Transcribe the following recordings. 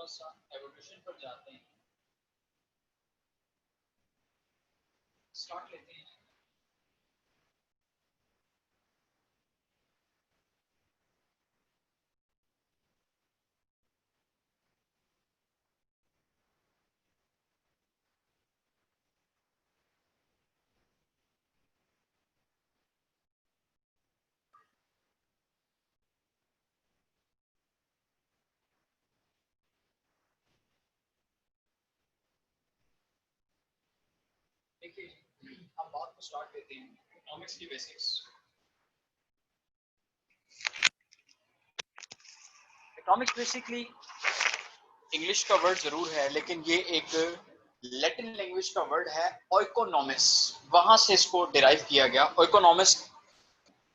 थोड़ा सा एवोल्यूशन पर जाते हैं, स्टार्ट लेते हैं। देखिए, हम बात को स्टार्ट लेते हैं इकोनॉमिक्स की बेसिक्स। इकोनॉमिक्स बेसिकली इंग्लिश का वर्ड जरूर है, लेकिन ये एक लैटिन लैंग्वेज का वर्ड है ओइकोनॉमिस। वहां से इसको डिराइव किया गया। ओइकोनॉमिस,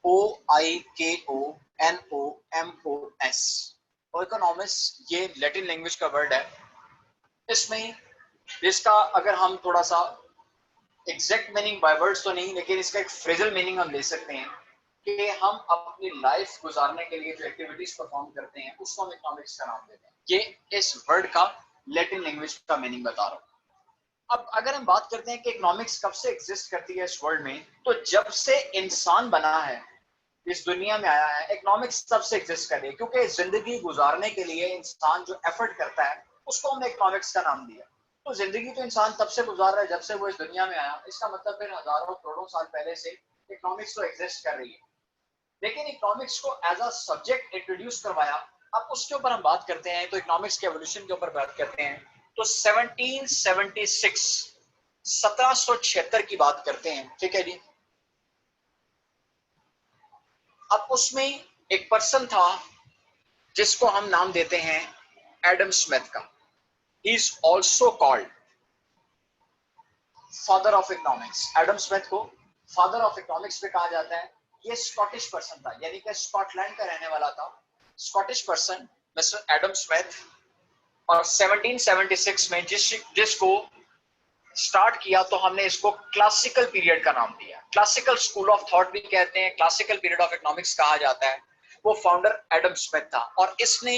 OIKONOMOS। ओइकोनॉमिस ये लैटिन लैंग्वेज का वर्ड है। इसमें इसका अगर हम थोड़ा सा एग्जैक्ट मीनिंग बाय वर्ड्स तो नहीं, लेकिन इसका एक फ्रेजल मीनिंग हम ले सकते हैं कि हम अपनी लाइफ गुजारने के लिए जो एक्टिविटीज परफॉर्म करते हैं उसको हम इकोनॉमिक्स का नाम देते हैं। ये इस वर्ड का लैटिन लैंग्वेज का मीनिंग बता रहा हूँ। अब अगर हम बात करते हैं कि इकोनॉमिक्स कब से एग्जिस्ट करती है इस वर्ल्ड में, तो जब से इंसान बना है, इस दुनिया में आया है, इकोनॉमिक्स तब से एग्जिस्ट कर रही है। क्योंकि जिंदगी गुजारने के लिए इंसान जो एफर्ट करता है उसको हमने इकोनॉमिक्स का नाम दिया। तो जिंदगी तो इंसान तब से गुजार रहा है जब से वो इस दुनिया में आया। इसका मतलब फिर हजारों करोड़ों साल पहले से इकोनॉमिक्स तो एग्जिस्ट कर रही है। लेकिन इकोनॉमिक्स को एज अ सब्जेक्ट इंट्रोड्यूस करवाया। अब उसके ऊपर हम बात करते हैं, तो इकोनॉमिक्स के एवोल्यूशन के ऊपर बात करते हैं, तो 1776 1776 की बात करते हैं, ठीक है जी। अब उसमें एक पर्सन था जिसको हम नाम देते हैं एडम स्मिथ का। He is also called father of economics. Adam Smith को फादर ऑफ इकोनॉमिक्स पे कहा जाता है। ये स्कॉटिश पर्सन था, यानी कि स्कॉटलैंड का रहने वाला था। Scottish person mister Adam Smith. और 1776 में जिसको स्टार्ट किया, तो हमने इसको क्लासिकल पीरियड का नाम दिया। क्लासिकल स्कूल ऑफ थॉट भी कहते हैं, क्लासिकल पीरियड ऑफ इकोनॉमिक्स कहा जाता है। वो फाउंडर एडम स्मिथ था और इसने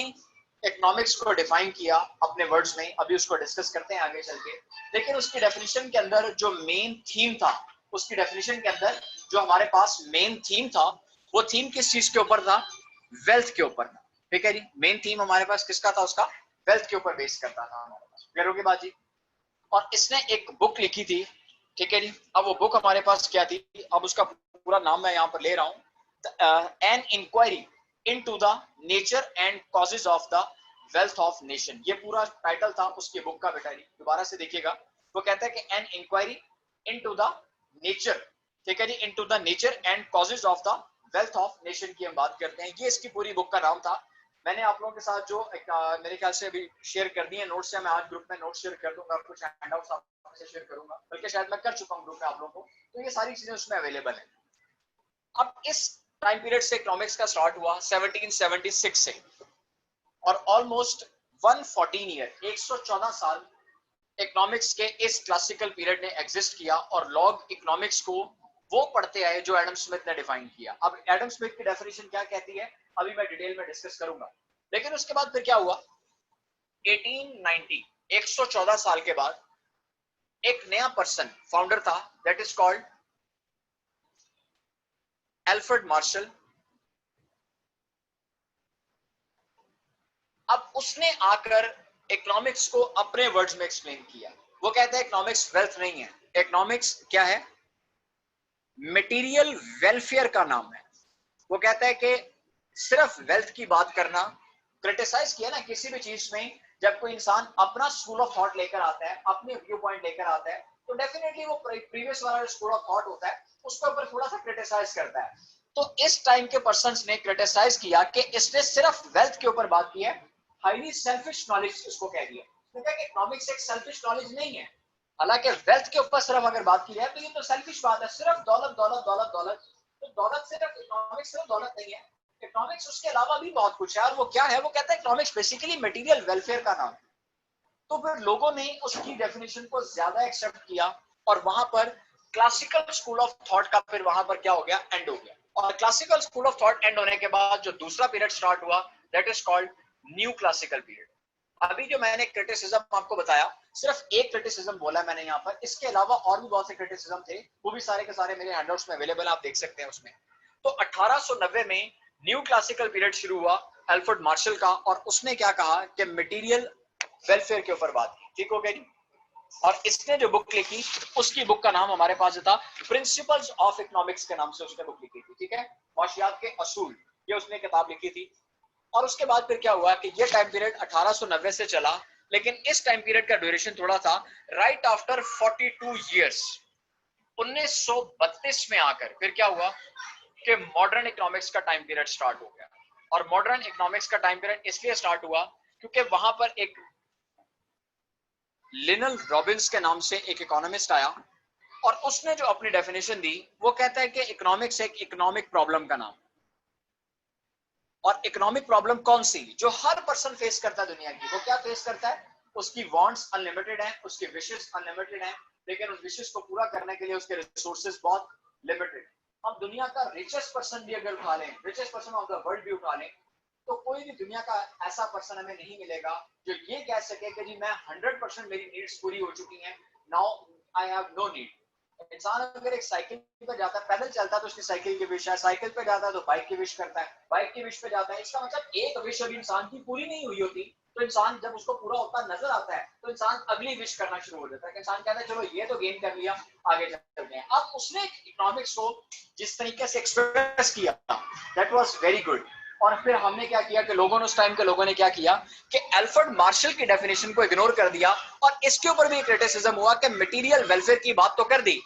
इकोनॉमिक्स को डिफाइन किया अपने वर्ड्स में। अभी उसको डिस्कस करते हैं आगे चल के। लेकिन उसकी डेफिनेशन के अंदर जो मेन थीम था, उसकी डेफिनेशन के अंदर जो हमारे पास मेन थीम था, वो थीम किस चीज के ऊपर था? वेल्थ के ऊपर था, ठीक है जी। मेन थीम हमारे पास किसका था? उसका वेल्थ के ऊपर बेस करता था हमारे पास। क्लियर होगी बात जी? और इसने एक बुक लिखी थी, ठीक है जी। अब वो बुक हमारे पास क्या थी? अब उसका पूरा नाम मैं यहाँ पर ले रहा हूँ, an inquiry into the nature and causes of the wealth of nation. ये पूरा टाइटल था उसकी बुक का। बेटा दोबारा से देखिएगा। वो कहता है कि an inquiry into the nature, ठीक है जी, into the nature and causes of the wealth of nation की हम बात करते हैं। ये इसकी पूरी बुक का नाम था। मैंने आप लोगों के साथ जो मेरे ख्याल से अभी शेयर कर दिए नोट्स है, मैं आज ग्रुप में नोट्स शेयर कर दूंगा, कुछ हैंडआउट्स आपसे शेयर करूंगा, बल्कि शायद मैं कर चुका हूं ग्रुप में आप लोगों को। तो ये सारी चीजें उसमें अवेलेबल है। अब इस टाइम पीरियड से इकोनॉमिक्स का स्टार्ट हुआ 1776 से, और ऑलमोस्ट 114 ईयर, 114 साल इकोनॉमिक्स के इस क्लासिकल पीरियड ने एग्जिस्ट किया। और लॉग इकोनॉमिक्स को वो पढ़ते आए जो एडम स्मिथ ने डिफाइन किया। अब एडम स्मिथ की डेफिनेशन क्या कहती है अभी मैं डिटेल में डिस्कस करूंगा। लेकिन उसके बाद फिर क्या हुआ? 1890, 114 साल के बाद एक नया पर्सन फाउंडर था, that is called Alfred Marshall. अब उसने आकर इकोनॉमिक्स को अपने वर्ड्स में एक्सप्लेन किया। वो कहता है इकोनॉमिक्स वेल्थ नहीं है। इकोनॉमिक्स क्या है? मटेरियल वेलफेयर का नाम है। वो कहता है कि सिर्फ वेल्थ की बात करना, क्रिटिसाइज किया ना किसी भी चीज में, जब कोई इंसान अपना स्कूल ऑफ थॉट लेकर आता है, अपने व्यू पॉइंट लेकर आता है, तो डेफिनेटली वो प्रीवियस वाला जो स्कूल ऑफ थॉट होता है उसके ऊपर थोड़ा सा क्रिटिसाइज करता है। तो इस टाइम के पर्संस ने क्रिटिसाइज किया कि इसने सिर्फ वेल्थ के ऊपर बात की है, हाईली सेल्फिश नॉलेज इसको कह दिया। क्योंकि इकोनॉमिक्स एक सेल्फिश नॉलेज नहीं है। हालांकि वेल्थ के ऊपर सिर्फ अगर बात की जाए तो ये तो सेल्फिश बात है, सिर्फ दौलत दौलत दौलत दौलत। तो दौलत सिर्फ इकोनॉमिक्स सिर्फ दौलत नहीं है, इकोनॉमिक्स उसके अलावा भी बहुत कुछ है। और वो क्या है? वो कहता है इकोनॉमिक्स बेसिकली मटेरियल वेलफेयर का नाम है। तो फिर लोगों ने उसकी डेफिनेशन को ज्यादा एक्सेप्ट किया, और वहां पर क्लासिकल स्कूल ऑफ थॉट का फिर वहां पर क्या हो गया? एंड हो गया। और classical school of thought and होने के बाद जो दूसरा पीरियड स्टार्ट हुआ, that is called new classical period. अभी जो मैंने क्रिटिसिज्म आपको बताया, सिर्फ एक क्रिटिसिज्म बोला मैंने यहाँ पर, इसके अलावा और भी बहुत से क्रिटिसिज्म थे, वो भी सारे के सारे मेरे हैंडआउट्स में अवेलेबल, आप देख सकते हैं उसमें। तो 1890 में न्यू क्लासिकल पीरियड शुरू हुआ अल्फ्रेड मार्शल का, और उसने क्या कहा कि मटेरियल वेलफेयर के ऊपर बात की, ठीक हो गया जी। और इसने जो बुक लिखी, उसकी बुक का नाम हमारे पास था प्रिंसिपल्स ऑफ इकोनॉमिक्स के नाम से उसने बुक लिखी थी, ठीक है, माशियात के असूल, ये उसने किताब लिखी थी। और उसके बाद फिर क्या हुआ कि ये टाइम पीरियड 1890 से चला, लेकिन इस टाइम पीरियड का ड्यूरेशन थोड़ा था, राइट आफ्टर 42 इयर्स 1932 में आकर फिर क्या हुआ कि मॉडर्न इकोनॉमिक्स का टाइम पीरियड स्टार्ट हो गया। और मॉडर्न इकोनॉमिक्स का टाइम पीरियड इसलिए स्टार्ट हुआ क्योंकि वहां पर एक लिनल रॉबिन्स के नाम से एक इकोनॉमिस्ट आया, और उसने जो अपनी डेफिनेशन दी, वो कहता है कि इकोनॉमिक्स एक इकोनॉमिक प्रॉब्लम का नाम। और इकोनॉमिक प्रॉब्लम कौन सी, जो हर पर्सन फेस करता है दुनिया की, वो क्या फेस करता है, उसकी वांट्स अनलिमिटेड हैं, उसके विशेस अनलिमिटेड हैं, लेकिन उस विशेस को पूरा करने के लिए उसके रिसोर्सेज बहुत लिमिटेड। हम दुनिया का रिचेस्ट पर्सन भी अगर उठा लें, richest person of the world भी उठा लें, तो कोई भी दुनिया का ऐसा पर्सन हमें नहीं मिलेगा जो ये कह सके कि जी मैं 100% मेरी नीड्स पूरी हो चुकी हैं, now I have no need. इंसान अगर एक साइकिल पे जाता है, पैदल चलता है तो उसकी साइकिल की विश है, साइकिल पे जाता है तो बाइक की विश करता है, बाइक की विश पे जाता है, इसका मतलब एक विश अभी इंसान की पूरी नहीं हुई होती, तो इंसान जब उसको पूरा होता नजर आता है तो इंसान अगली विश करना शुरू हो जाता है, इंसान कहता है चलो ये तो गेन कर लिया, आगे चलते हैं। अब उसने इकोनॉमिक्स को जिस तरीके से एक्सप्रेस किया, दैट वाज वेरी गुड। और फिर हमने क्या किया कि लोगों ने, उस टाइम के लोगों ने क्या किया कि अल्फ्रेड मार्शल की डेफिनेशन को इग्नोर कर दिया, और इसके ऊपर भी क्रिटिसिज्म हुआ कि मटेरियल वेलफेयर की बात तो कर दी,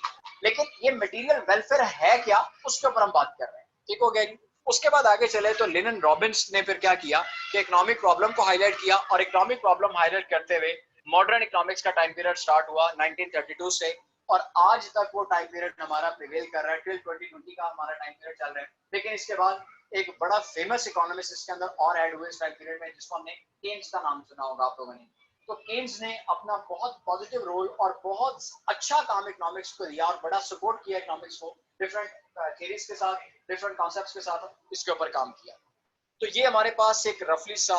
लेकिन ये मटेरियल वेलफेयर है क्या, उसके ऊपर हम बात कर रहे हैं, ठीक हो गया जी। उसके बाद आगे चले तो लिनन रॉबिन्स ने फिर क्या किया कि इकोनॉमिक प्रॉब्लम को हाईलाइट किया, और इकोनॉमिक प्रॉब्लम हाईलाइट करते हुए मॉडर्न इकोनॉमिक्स का टाइम पीरियड स्टार्ट हुआ 1932 से, और आज तक वो टाइम पीरियड हमारा प्रिवेल कर रहा है, टिल 2020 का हमारा टाइम पीरियड चल रहा है। लेकिन इसके बाद एक बड़ा फेमस इकोनॉमिस्ट इसके अंदर और ऐड हुए इस टाइम पीरियड में, जिसको हमने केन्स का नाम सुना होगा आप लोगों ने। तो केन्स ने अपना बहुत पॉजिटिव रोल और बहुत अच्छा काम इकोनॉमिक्स को दिया, और बड़ा सपोर्ट किया इकोनॉमिक्स को, डिफरेंट थ्योरीज के साथ, डिफरेंट कॉन्सेप्ट्स के साथ इसके ऊपर काम किया। तो ये हमारे पास एक रफली सा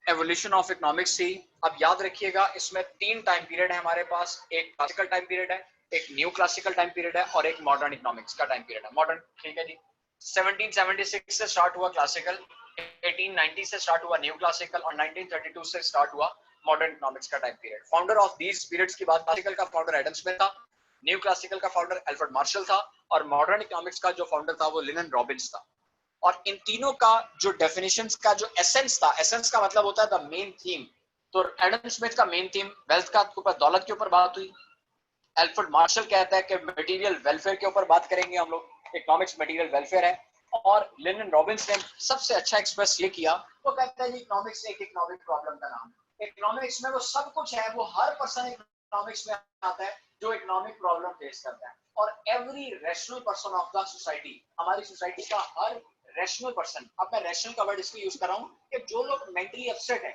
एवोल्यूशन ऑफ इकोनॉमिक्स थी। अब याद रखिएगा इसमें तीन टाइम पीरियड है हमारे पास, एक क्लासिकल टाइम पीरियड है, एक न्यू क्लासिकल टाइम पीरियड है, और एक मॉडर्न इकोनॉमिक्स का टाइम पीरियड है, मॉडर्न, ठीक है जी। 1776 से स्टार्ट हुआ क्लासिकल, 1890 से स्टार्ट हुआ न्यू क्लासिकल, और 1932 से स्टार्ट हुआ मॉडर्न इकोनॉमिक्स का time period. Founder of these periods की बात, क्लासिकल का फाउंडर एडम स्मिथ था, न्यू क्लासिकल का फाउंडर अल्फ्रेड मार्शल था, और मॉडर्न इकोनॉमिक्स का जो फाउंडर था वो लिनन रॉबिन्स था। और इन तीनों का जो डेफिनेशंस का जो एसेंस था, एसेंस का मतलब होता है द मेन थीम, तो एडम स्मिथ का मेन थीम वेल्थ का ऊपर, दौलत के ऊपर बात हुई। अल्फ्रेड मार्शल कहता है कि मटेरियल वेलफेयर के ऊपर बात करेंगे हम लोग, इकोनॉमिक्स मटेरियल वेलफेयर है। और लिनन रॉबिन्स ने सबसे अच्छा एक्सप्रेस ये किया, वो कहता है जी इकोनॉमिक्स एक इकोनॉमिक प्रॉब्लम का नाम है, इकोनॉमिक्स में वो सब कुछ है, वो हर पर्सन इकोनॉमिक्स में आता है जो इकोनॉमिक प्रॉब्लम फेस करता है, और every rational person of the society, हमारी सोसाइटी का हर रैशनल पर्सन, अब मैं रैशनल का वर्ड इसलिए यूज कर रहा हूँ कि जो लोग मेंटली अपसेट है,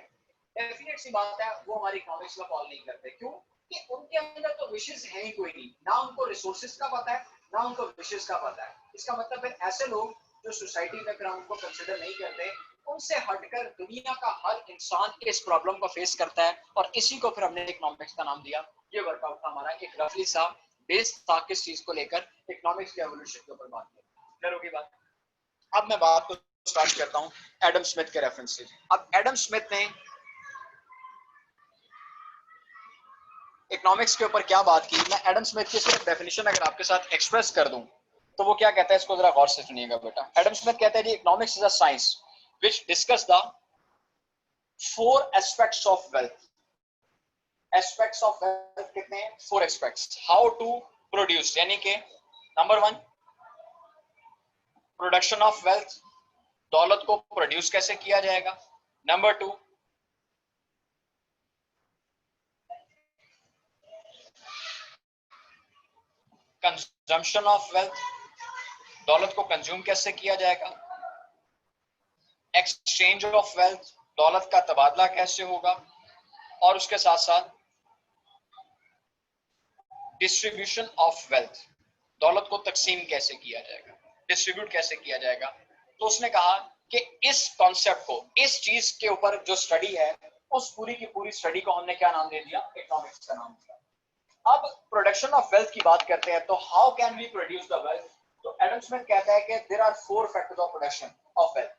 डेफिनेट सी बात है वो हमारी इकोनॉमिक्स में फॉलो नहीं करते, क्यों कि उनके अंदर तो विशेष है ही कोई नहीं, ना उनको रिसोर्सेज का पता है, ना उनको विशेष का पता है। इसका मतलब है ऐसे लोग जो सोसाइटी में फिर उनको कंसिडर नहीं करते, उनसे हटकर दुनिया का हर इंसान इस प्रॉब्लम को फेस करता है, और इसी को फिर हमने इकोनॉमिक्स का नाम दिया। ये वर्कआउट था हमारा, एक रफली सा बेस था किस चीज को लेकर, इकोनॉमिक्स के एवोल्यूशन के ऊपर बात की, क्लियर होगी बात। अब मैं बात को स्टार्ट करता हूँ एडम स्मिथ के रेफरेंस से। अब एडम स्मिथ ने इकोनॉमिक्स के ऊपर क्या बात की, मैं एडम स्मिथ की सिर्फ डेफिनेशन अगर आपके साथ एक्सप्रेस कर दूं तो वो क्या कहता है, इसको जरा गौर से सुनिएगा बेटा। एडम स्मिथ कहता है जी economics is a science which discuss the four aspects of wealth. Aspects of wealth कितने हैं, four aspects. How to produce, यानी कि number one production of wealth, दौलत को प्रोड्यूस कैसे किया जाएगा। Number two consumption of wealth, दौलत को कंज्यूम कैसे किया जाएगा। एक्सचेंज ऑफ वेल्थ, दौलत का तबादला कैसे होगा। और उसके साथ साथ डिस्ट्रीब्यूशन ऑफ वेल्थ, दौलत को तकसीम कैसे किया जाएगा, डिस्ट्रीब्यूट कैसे किया जाएगा। तो उसने कहा कि इस कॉन्सेप्ट को, इस चीज के ऊपर जो स्टडी है उस पूरी की पूरी स्टडी को हमने क्या नाम दे दिया, इकोनॉमिक्स का नाम दिया। अब प्रोडक्शन ऑफ वेल्थ की बात करते हैं, तो how can we produce the wealth? तो एडम स्मिथ कहता है कि there are 4 factors of production of wealth.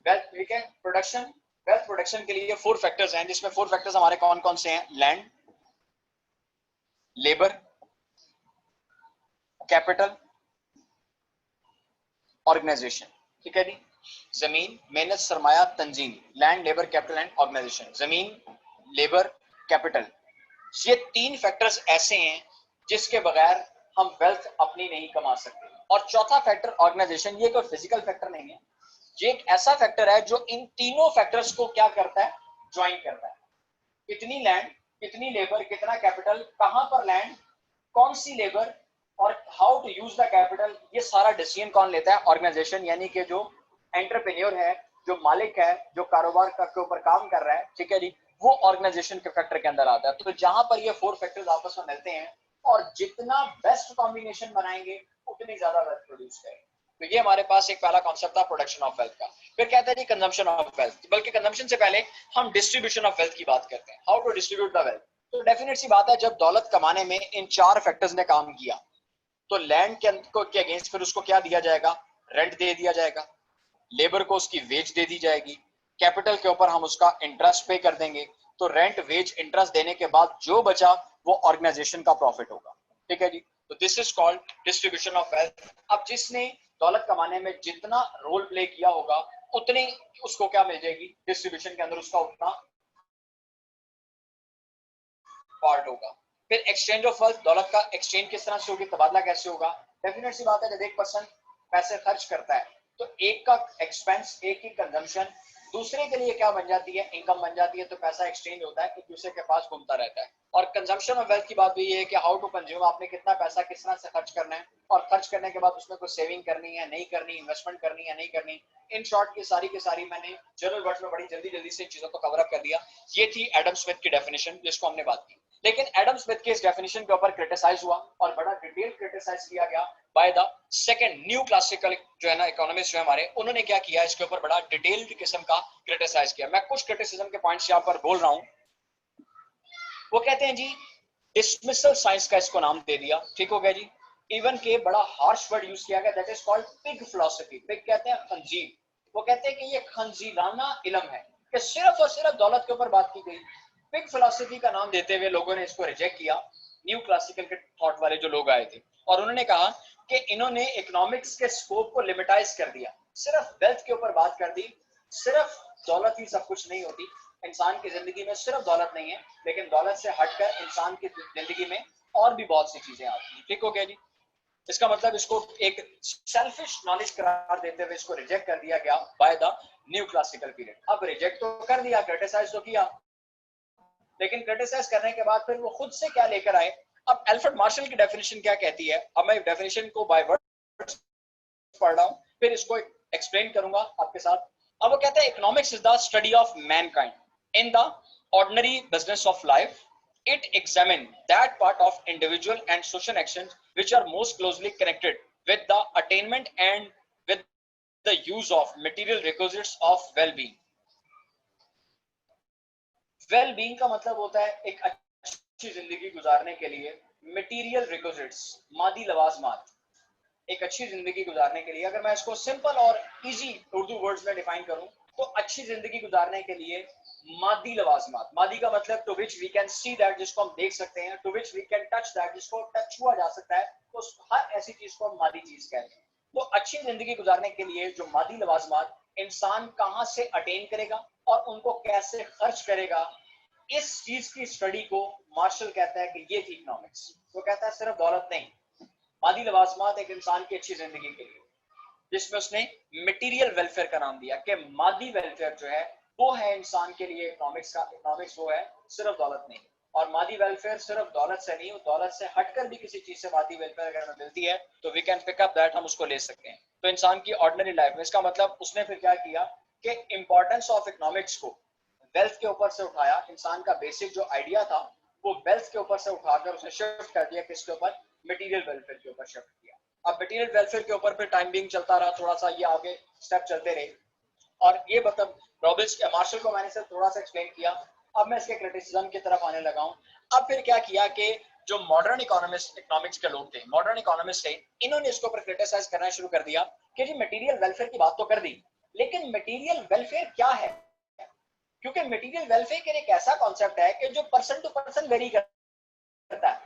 Wealth we can production, wealth production के लिए 4 फैक्टर्स हैं, जिसमें 4 फैक्टर्स हमारे कौन कौन से हैं? Land, labour, capital, organisation. ठीक है जी, जमीन, मेहनत, सरमाया, तंजीम। Land, labour, capital and organisation. जमीन, लेबर, कैपिटल, ये 3 फैक्टर्स ऐसे हैं जिसके बगैर हम वेल्थ अपनी नहीं कमा सकते। और चौथा फैक्टर ऑर्गेनाइजेशन, ये कोई फिजिकल फैक्टर नहीं है, ये एक ऐसा फैक्टर है जो इन तीनों फैक्टर्स को क्या करता है? ज्वाइन करता है। कितनी लैंड, कितनी लेबर, कितना कैपिटल, कहां पर लैंड, कौन सी लेबर, और how to use the capital, ये सारा डिसीजन कौन लेता है? ऑर्गेनाइजेशन, यानी कि जो एंटरप्रेन्योर है, जो मालिक है, जो कारोबार के ऊपर काम कर रहा है, ठीक है जी, वो ऑर्गेनाइजेशन के फैक्टर के अंदर आता है। तो जहां पर ये 4 फैक्टर्स आपस में मिलते हैं और जितना बेस्ट कॉम्बिनेशन बनाएंगे उतनी ज्यादा वेल्थ प्रोड्यूस करेंगे। तो ये हमारे पास एक पहला कॉन्सेप्ट था प्रोडक्शन ऑफ वेल्थ का। फिर कहते हैं जी कंजम्पशन ऑफ वेल्थ, बल्कि कंजम्पशन से पहले हम डिस्ट्रीब्यूशन ऑफ वेल्थ की बात करते हैं, how to distribute the wealth. तो डेफिनेट सी बात है, जब दौलत कमाने में इन 4 फैक्टर्स ने काम किया, तो लैंड के अगेंस्ट फिर उसको क्या दिया जाएगा? रेंट दे दिया जाएगा। लेबर को उसकी वेज दे दी जाएगी। कैपिटल के ऊपर हम उसका इंटरेस्ट पे कर देंगे। तो रेंट, वेज, इंटरेस्ट देने के बाद जो बचा वो ऑर्गेनाइजेशन का प्रॉफिट होगा। ठीक है जी, तो this is called distribution of wealth. अब जिसने दौलत कमाने में जितना रोल प्ले किया होगा उतनी उसको क्या मिल जाएगी? डिस्ट्रीब्यूशन के अंदर उसका उतना पार्ट होगा। फिर एक्सचेंज ऑफ वेल्थ, दौलत का एक्सचेंज किस तरह से होगी, तबादला कैसे होगा? डेफिनेट सी बात है, जब एक पर्सन पैसे खर्च करता है तो एक का एक्सपेंस, एक की कंजम्पशन दूसरे के लिए क्या बन जाती है? इनकम बन जाती है। तो पैसा एक्सचेंज होता है, एक दूसरे के पास घूमता रहता है। और कंजम्पशन ऑफ वेल्थ की बात भी ये है कि हाउ टू कंज्यूम, आपने कितना पैसा किस तरह से खर्च करना है, और खर्च करने के बाद उसमें कुछ सेविंग करनी है, नहीं करनी, इन्वेस्टमेंट करनी है, नहीं करनी। इन शॉर्ट की सारी मैंने जनरल वर्ड्स में बड़ी जल्दी जल्दी से चीजों को कवर अप कर दिया। ये थी एडम स्मिथ की डेफिनेशन जिसको हमने बात की। लेकिन एडम स्मिथ के इस डेफिनेशन के ऊपर क्रिटिसाइज हुआ और बड़ा डिटेल क्रिटिसाइज किया गया by the second new classical जो है ना इकोनॉमिस्ट जो हमारे, उन्होंने क्या किया, इसके ऊपर बड़ा डिटेल्ड किस्म का क्रिटिसाइज किया। मैं कुछ क्रिटिसिज्म के पॉइंट्स यहाँ पर बोल रहा हूँ। वो कहते हैं जी डिसमिसल साइंस का इसको नाम दे दिया। ठीक हो गया जी। इवन के बड़ा हार्श वर्ड यूज किया गया, that is called pig philosophy. Pig कहते हैं खंजीर। वो कहते हैं कि ये खंजीराना इल्म है कि सिर्फ और सिर्फ दौलत के ऊपर बात की गई। पिग फिलोसफी का नाम देते हुए लोगों ने इसको रिजेक्ट किया। न्यू क्लासिकल के थॉट वाले जो लोग आए थे, और उन्होंने कहा कि इन्होंने इकोनॉमिक्स के स्कोप को लिमिटाइज कर दिया, सिर्फ वेल्थ के ऊपर बात कर दी। सिर्फ दौलत ही सब कुछ नहीं होती। इंसान की जिंदगी में सिर्फ दौलत नहीं है, लेकिन दौलत से हटकर इंसान की जिंदगी में और भी बहुत सी चीजें आती हैं। ठीक हो गया जी। इसका मतलब इसको एक सेल्फिश नॉलेज करार देते हुए इसको रिजेक्ट कर दिया गया by the new classical period. अब रिजेक्ट तो कर दिया, क्रिटिसाइज तो किया, लेकिन क्रिटिसाइज करने के बाद फिर वो खुद से क्या लेकर आए। अब अल्फ्रेड मार्शल की डेफिनेशन क्या कहती है, अब मैं डेफिनेशन को बाय वर्ड पढ़ रहा हूं, फिर इसको एक्सप्लेन करूंगा आपके साथ। अब वो कहते हैं economics is the study of Mankind in the ordinary business of life. It examines that part of individual and social actions which are most closely connected with the attainment and with the use of material requisites of well-being. Well-being का मतलब होता है एक अच्छी जिंदगी गुजारने के लिए material requisites, मादी लवाजमात। एक अच्छी जिंदगी गुजारने के लिए, अगर मैं इसको सिंपल और इजी उर्दू वर्ड्स में डिफाइन करूं, तो अच्छी जिंदगी गुजारने के लिए मादी लवाजमात, मादी का मतलब to which we can see that, जिसको हम देख सकते हैं, to which we can touch that, जिसको टच छुआ जा सकता है, तो हर ऐसी चीज को हम मादी चीज कहते हैं। तो अच्छी जिंदगी गुजारने के लिए जो मादी लवाजमात इंसान कहां से अटेन करेगा और उनको कैसे खर्च करेगा, इस चीज की स्टडी को मार्शल कहता है कि ये थी इकोनॉमिक्स। वो कहता है सिर्फ दौलत नहीं, मादी लवाजमात एक इंसान की अच्छी जिंदगी के लिए, जिसमें उसने मटेरियल वेलफेयर का नाम दिया कि मादी वेलफेयर जो है वो है इंसान के लिए इकोनॉमिक्स का। इकोनॉमिक्स वो है, सिर्फ दौलत नहीं। और मादी वेलफेयर सिर्फ दौलत से नहीं, दौलत से हटकर भी किसी चीज से मादी वेलफेयर अगर हमें मिलती है तो we can pick up that, हम उसको ले सकते हैं। तो इंसान की ऑर्डिनरी लाइफ में, इसका मतलब उसने फिर क्या किया कि इंपॉर्टेंस ऑफ इकोनॉमिक्स को वेल्थ के ऊपर से उठाया। इंसान का बेसिक जो आइडिया था वो वेल्थ के ऊपर से उठाकर उसने शिफ्ट कर दिया किसके ऊपर? मटेरियल वेलफेयर के ऊपर शिफ्ट किया। अब मटेरियल वेलफेयर के ऊपर फिर टाइम बिंग चलता रहा, थोड़ा सा ये आगे स्टेप चलते रहे। और ये मतलब रॉबिन्स मार्शल को मैंने सिर्फ थोड़ा सा एक्सप्लेन किया। अब मैं इसके क्रिटिसिज्म की तरफ आने लगा हूं। अब फिर क्या किया कि जो मॉडर्न इकोनॉमिक्स के लोग थे, मॉडर्न इकोनॉमिस्ट थे, इन्होंने इसके ऊपर क्रिटिसाइज करना शुरू कर दिया कि जी मटेरियल वेलफेयर की बात तो कर दी, लेकिन मटेरियल वेलफेयर क्या है? क्योंकि मटेरियल वेलफेयर एक ऐसा कॉन्सेप्ट है कि जो पर्सन टू पर्सन वेरी करता है।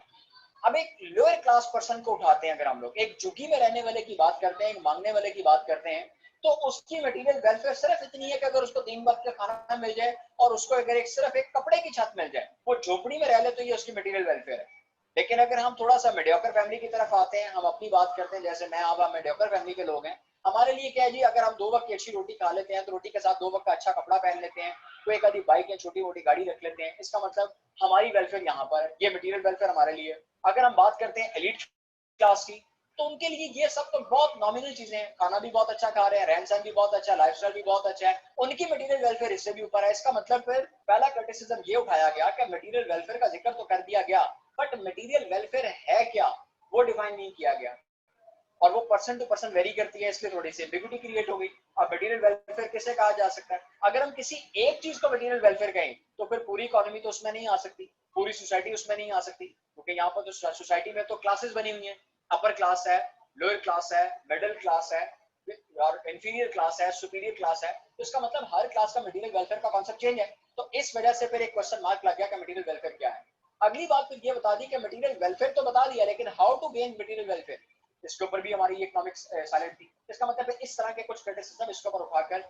अब एक लोअर क्लास पर्सन को उठाते हैं, अगर हम लोग एक झुग्गी में रहने वाले की बात करते हैं, एक मांगने वाले की बात करते हैं, तो उसकी मटेरियल वेलफेयर सिर्फ इतनी है कि अगर उसको 3 वक्त का खाना मिल जाए और उसको अगर सिर्फ एक कपड़े की छत मिल जाए, वो झोपड़ी में रह ले, तो ये उसकी मटेरियल वेलफेयर है। लेकिन अगर हम थोड़ा सा मीडियोकर फैमिली की तरफ आते हैं, हम अपनी बात करते हैं, जैसे मैं आप मीडियोकर फैमिली के लोग हैं, हमारे लिए क्या है जी, अगर हम 2 वक्त की अच्छी रोटी खा लेते हैं तो रोटी के साथ 2 वक्त का अच्छा कपड़ा पहन लेते हैं, तो एक आधी बाइक या छोटी मोटी गाड़ी रख लेते हैं, इसका मतलब हमारी वेलफेयर यहाँ पर है, ये मटेरियल वेलफेयर हमारे लिए। अगर हम बात करते हैं एलीट क्लास की, तो उनके लिए ये सब तो बहुत नॉमिनल चीजें हैं, खाना भी बहुत अच्छा खा रहे हैं, रहन सहन भी बहुत अच्छा है, लाइफस्टाइल भी बहुत अच्छा है, उनकी मटेरियल वेलफेयर इससे भी ऊपर है। इसका मतलब फिर पहला क्रिटिसिज्म ये उठाया गया कि मटेरियल वेलफेयर का जिक्र तो कर दिया गया, बट मटेरियल वेलफेयर है क्या वो डिफाइन नहीं किया गया, और वो पर्सन टू पर्सन वेरी करती है, इसलिए थोड़ी सी एम्बिग्युइटी क्रिएट हो गई। अब मटेरियल वेलफेयर किसे कहा जा सकता है? अगर हम किसी एक चीज को मटेरियल वेलफेयर कहें तो फिर पूरी इकोनॉमी तो उसमें नहीं आ सकती, पूरी सोसाइटी उसमें नहीं आ सकती, क्योंकि यहाँ पर तो सोसाइटी में तो क्लासेस बनी हुई हैं, अपर क्लास है, लोअर क्लास है, मिडिल क्लास है और इंफीरियर क्लास है, सुपीरियर क्लास है, तो इसका मतलब हर क्लास का मटेरियल वेलफेयर का कॉन्सेप्ट चेंज है। तो इस वजह से फिर एक क्वेश्चन मार्क लग गया कि मटेरियल वेलफेयर क्या है। अगली बात फिर ये बता दी कि मटेरियल वेलफेयर तो बता दिया, लेकिन how to gain material welfare, इसके ऊपर भी हमारी इकोनॉमिक्स साइलेंट थी। इसका मतलब इस तरह के कुछ क्रिटिसिज्म इसके ऊपर उठाकर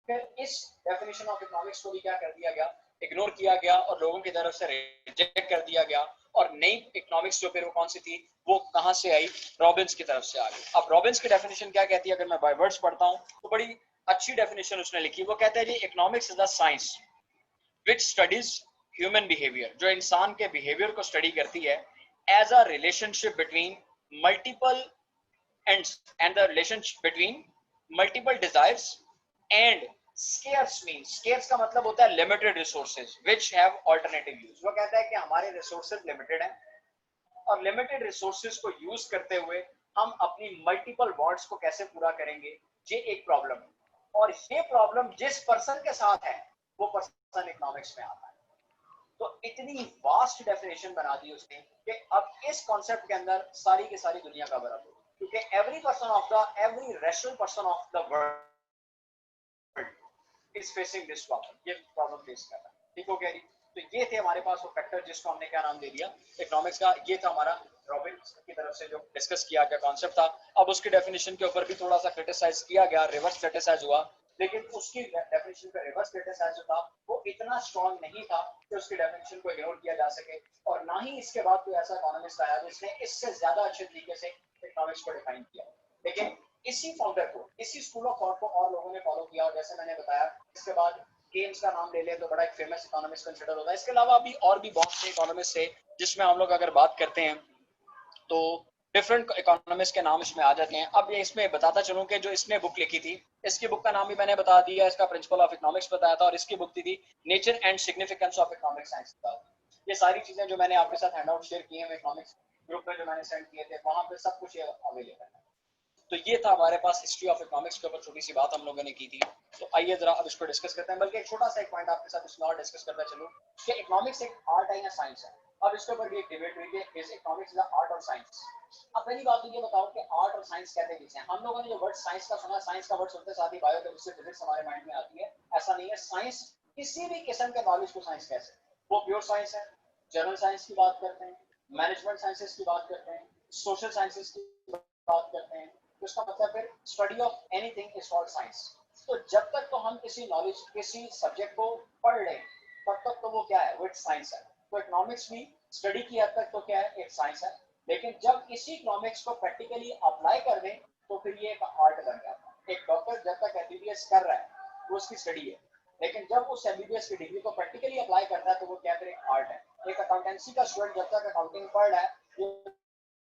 फिर इस डेफिनेशन ऑफ इकोनॉमिक्स को भी क्या कर दिया गया, इग्नोर किया गया और लोगों की तरफ से रिजेक्ट कर दिया गया। और नई इकोनॉमिक्स जो फिर वो कौन सी थी, वो कहां से आई? रॉबिन्स की तरफ से आ गई। अब रॉबिन्स की डेफिनेशन क्या कहती है, अगर मैं बाय वर्ड्स पढ़ता हूं तो बड़ी अच्छी डेफिनेशन उसने लिखी। वो कहता है जी economics is the science which studies human behaviour, जो इंसान के बिहेवियर को स्टडी करती है as a relationship between multiple and the relationship between multiple desires and scarce means, scarce का मतलब होता है limited resources which have alternative use। वो कहता है कि हमारे resources limited हैं और limited resources को use करते हुए हम अपनी multiple wants को कैसे पूरा करेंगे, ये एक प्रॉब्लम है। और ये प्रॉब्लम जिस पर्सन के साथ है वो पर्सन इकोनॉमिक्स में आता है। तो इतनी वास्ट डेफिनेशन बना दी उसने कि अब इस कॉन्सेप्ट के अंदर सारी की सारी दुनिया का बराबर, क्योंकि every rational person of the world is facing this problem, ये प्रॉब्लम फेस कर रहा है। ठीक हो गया जी। तो ये थे हमारे पास वो फैक्टर जिसको हमने क्या नाम दे दिया, इकोनॉमिक्स का। ये था हमारा रॉबिन्स की तरफ से जो डिस्कस किया गया कॉन्सेप्ट था। अब उसकी डेफिनेशन के ऊपर भी थोड़ा सा क्रिटिसाइज किया गया, रिवर्स क्रिटिसाइज हुआ, लेकिन उसकी डेफिनेशन का रिवर्स क्रिटिसाइज जो था वो इतना स्ट्रॉन्ग नहीं था कि उसकी डेफिनेशन को इग्नोर किया जा सके। और ना ही इसके बाद कोई ऐसा इकोनॉमिस्ट आया जिसने इससे ज्यादा अच्छे तरीके से इकोनॉमिक्स को डिफाइन किया। लेकिन इसी फाउंडर को, इसी स्कूल ऑफ थॉट को और लोगों ने फॉलो किया, और जैसे मैंने बताया इसके बाद केन्स का नाम ले ले तो बड़ा एक फेमस इकोनॉमिस्ट कंसिडर होता है। इसके अलावा भी और भी बहुत से इकोनॉमिस्ट थे जिसमें हम लोग अगर बात करते हैं तो डिफरेंट इकोनॉमिस्ट के नाम इसमें आ जाते हैं। अब ये इसमें बताता चलूं कि जो इसने बुक लिखी थी, इसकी बुक का नाम भी मैंने बता दिया, इसका प्रिंसिपल ऑफ इकोनॉमिक्स बताया था, और इसकी बुक थी nature and significance of economic science. ये सारी चीजें जो मैंने आपके साथ हैंडआउट शेयर किए हैं इकोनॉमिक्स ग्रुप में जो मैंने सेंड किए थे, वहां पे सब कुछ अवेलेबल है। तो ये था हमारे पास हिस्ट्री ऑफ इकोनॉमिक्स के ऊपर छोटी सी बात हम लोगों ने की थी। तो आइए जरा अब इसको डिस्कस करते हैं, बल्कि एक छोटा सा एक पॉइंट आपके साथ इसमें और डिस्कस करता चलूं कि इकोनॉमिक्स एक आर्ट है या साइंस है। अब इसके ऊपर भी एक डिबेट हुई है, इज इकोनॉमिक्स द आर्ट और साइंस। अब पहली बात तो ये बताओ कि आर्ट और साइंस कहते किसे हैं? हम लोगों ने जो वर्ड साइंस का सुना, साइंस का वर्ड सुनते साथ ही बायो केमिस्ट्री फिजिक्स हमारे माइंड में आती है, ऐसा नहीं है। साइंस किसी भी किस्म के नॉलेज को साइंस कह सकते हैं। वो प्योर साइंस है, जनरल साइंस की बात करते हैं, मैनेजमेंट साइंसेस की बात करते हैं, सोशल साइंसेस की बात करते हैं, तो इसका मतलब फिर study of anything is called science. तो जब तक तो हम किसी नॉलेज, किसी सब्जेक्ट को पढ़ लें, तब तक तो वो क्या है, वो एक साइंस है। तो इकोनॉमिक्स भी स्टडी की हद तक तो क्या है, एक साइंस है। लेकिन जब इसी इकोनॉमिक्स को प्रैक्टिकली अप्लाई कर दें तो फिर ये एक आर्ट बन जाता है। एक डॉक्टर जब तक एमबीबीएस कर रहा है वो उसकी स्टडी है, लेकिन जब उस एमबीबीएस की डिग्री को प्रैक्टिकली अप्लाई करता है तो वो क्या, फिर एक आर्ट है। एक अकाउंटेंसी का स्टूडेंट जब तक अकाउंटिंग पढ़ रहा है वो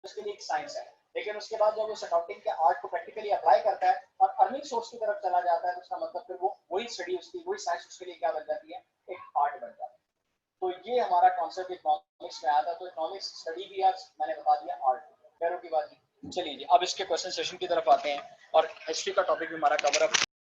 उसके लिए एक साइंस है, लेकिन उसके बाद जब उस अकाउंटिंग के आर्ट को प्रैक्टिकली अप्लाई करता है और अर्निंग सोर्स की तरफ चला जाता है, तो उसका मतलब फिर वो वही स्टडी, उसकी वही साइंस उसके लिए क्या बन जाती है, एक आर्ट बन जाती है। तो ये हमारा कॉन्सेप्ट इकोनॉमिक्स में आया था। तो इकोनॉमिक्स स्टडी भी आज मैंने बता दिया आर्ट, पैरों की बात। चलिए जी अब इसके क्वेश्चन सेशन की तरफ आते हैं, और हिस्ट्री का टॉपिक भी हमारा कवर अप